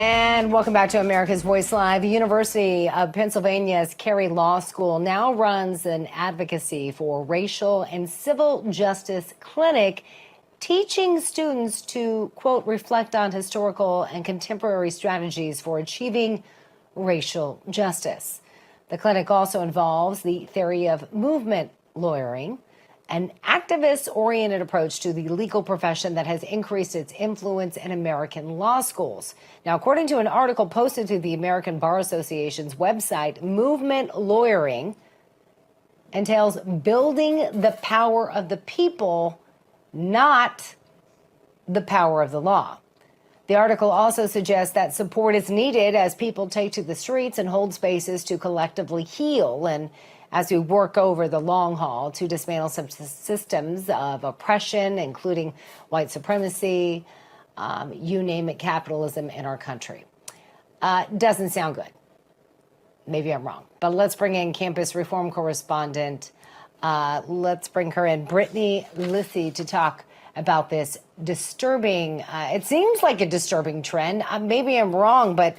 And welcome back to America's Voice Live. The University of Pennsylvania's Carey Law School now runs an advocacy for racial and civil justice clinic, teaching students to, quote, reflect on historical and contemporary strategies for achieving racial justice. The clinic also involves the theory of movement lawyering, an activist-oriented approach to the legal profession that has increased its influence in American law schools. Now, according to an article posted to the American Bar Association's website, movement lawyering entails building the power of the people, not the power of the law. The article also suggests that support is needed as people take to the streets and hold spaces to collectively heal, and as we work over the long haul to dismantle some systems of oppression, including white supremacy, you name it, capitalism in our country. Doesn't sound good. Maybe I'm wrong. But let's bring in campus reform correspondent. Let's bring her in, Brittany Lyssy, to talk about this disturbing, it seems like a disturbing trend. Maybe I'm wrong, but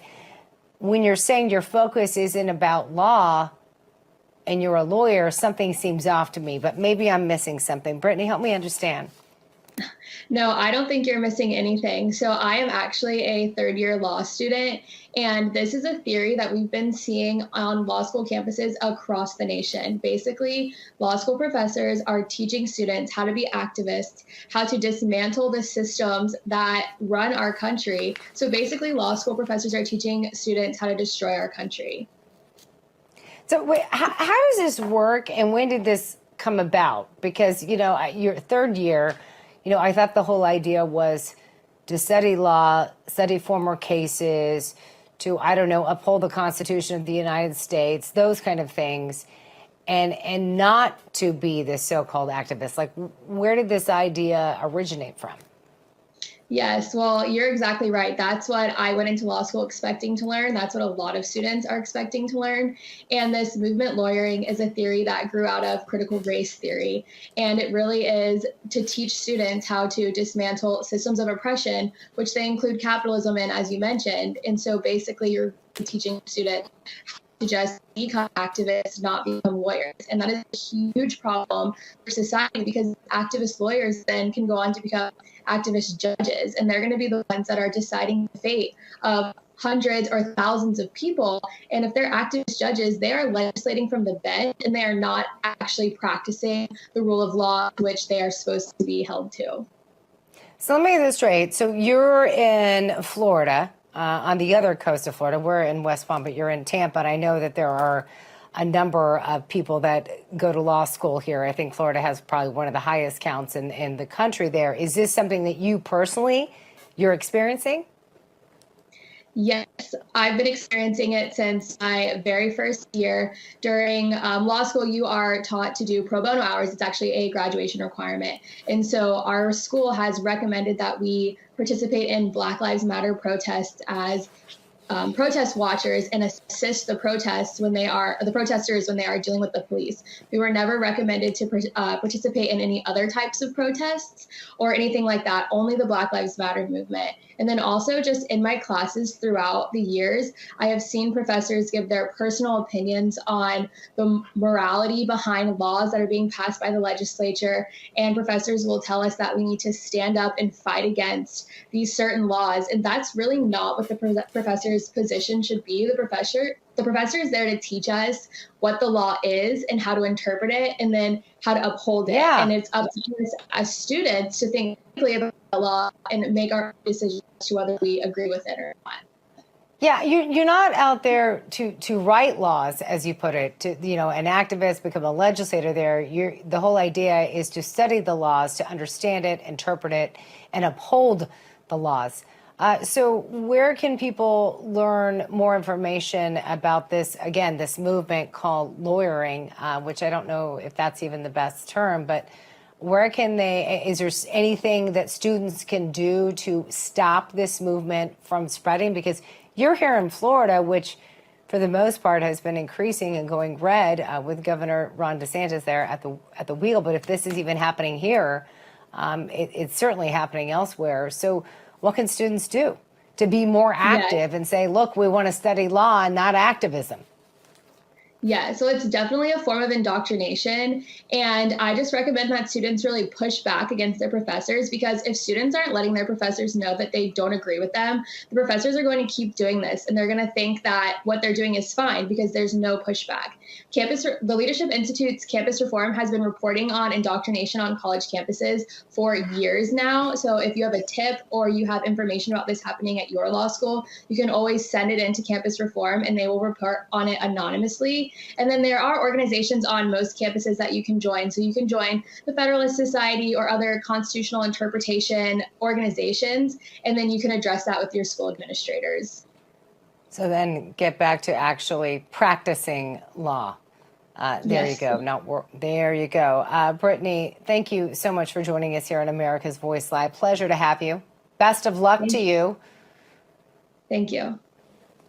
when you're saying your focus isn't about law, and you're a lawyer, something seems off to me, but maybe I'm missing something. Brittany, help me understand. No, I don't think you're missing anything. So I am actually a third-year law student, and this is a theory that we've been seeing on law school campuses across the nation. Basically, law school professors are teaching students how to be activists, how to dismantle the systems that run our country. So basically, law school professors are teaching students how to destroy our country. So wait, how does this work, and when did this come about? Because, you know, your third year, you know, I thought the whole idea was to study law, study former cases, to, I don't know, uphold the Constitution of the United States, those kind of things, and not to be this so-called activist. Like, where did this idea originate from? Yes, well, you're exactly right. That's what I went into law school expecting to learn. That's what a lot of students are expecting to learn. And this movement lawyering is a theory that grew out of critical race theory. And it really is to teach students how to dismantle systems of oppression, which they include capitalism in, as you mentioned. And so basically, you're teaching students to just become activists, not become lawyers. And that is a huge problem for society, because activist lawyers then can go on to become activist judges, and they're going to be the ones that are deciding the fate of hundreds or thousands of people. And if they're activist judges, they are legislating from the bench, and they are not actually practicing the rule of law to which they are supposed to be held to. So let me get this straight. So you're in Florida, on the other coast of Florida. We're in West Palm, but you're in Tampa. And I know that there are a number of people that go to law school here. I think Florida has probably one of the highest counts in the country there. Is this something that you personally, you're experiencing? Yes, I've been experiencing it since my very first year. During law school, you are taught to do pro bono hours. It's actually a graduation requirement. And so our school has recommended that we participate in Black Lives Matter protests as protest watchers and assist the protesters when they are dealing with the police. We were never recommended to participate in any other types of protests or anything like that, only the Black Lives Matter movement. And then also just in my classes throughout the years, I have seen professors give their personal opinions on the morality behind laws that are being passed by the legislature. And professors will tell us that we need to stand up and fight against these certain laws. And that's really not what the professor's position should be. The professor is there to teach us what the law is and how to interpret it, and then how to uphold it. Yeah. And it's up to us as students to think deeply about the law and make our decisions to whether we agree with it or not. Yeah, you're not out there to write laws, as you put it, to, you know, an activist, become a legislator there. The whole idea is to study the laws, to understand it, interpret it, and uphold the laws. So where can people learn more information about this, again, this movement called lawyering, which I don't know if that's even the best term, but where can is there anything that students can do to stop this movement from spreading? Because you're here in Florida, which for the most part has been increasing and going red with Governor Ron DeSantis there at the wheel. But if this is even happening here, it's certainly happening elsewhere. So what can students do to be more active and say, look, we want to study law and not activism. Yeah, so it's definitely a form of indoctrination. And I just recommend that students really push back against their professors, because if students aren't letting their professors know that they don't agree with them, the professors are going to keep doing this, and they're going to think that what they're doing is fine because there's no pushback. The Leadership Institute's Campus Reform has been reporting on indoctrination on college campuses for years now. So if you have a tip or you have information about this happening at your law school, you can always send it into Campus Reform and they will report on it anonymously. And then there are organizations on most campuses that you can join. So you can join the Federalist Society or other constitutional interpretation organizations, and then you can address that with your school administrators. So then get back to actually practicing law. There you go. There you go. Brittany, thank you so much for joining us here on America's Voice Live. Pleasure to have you. Best of luck to you. Thank you.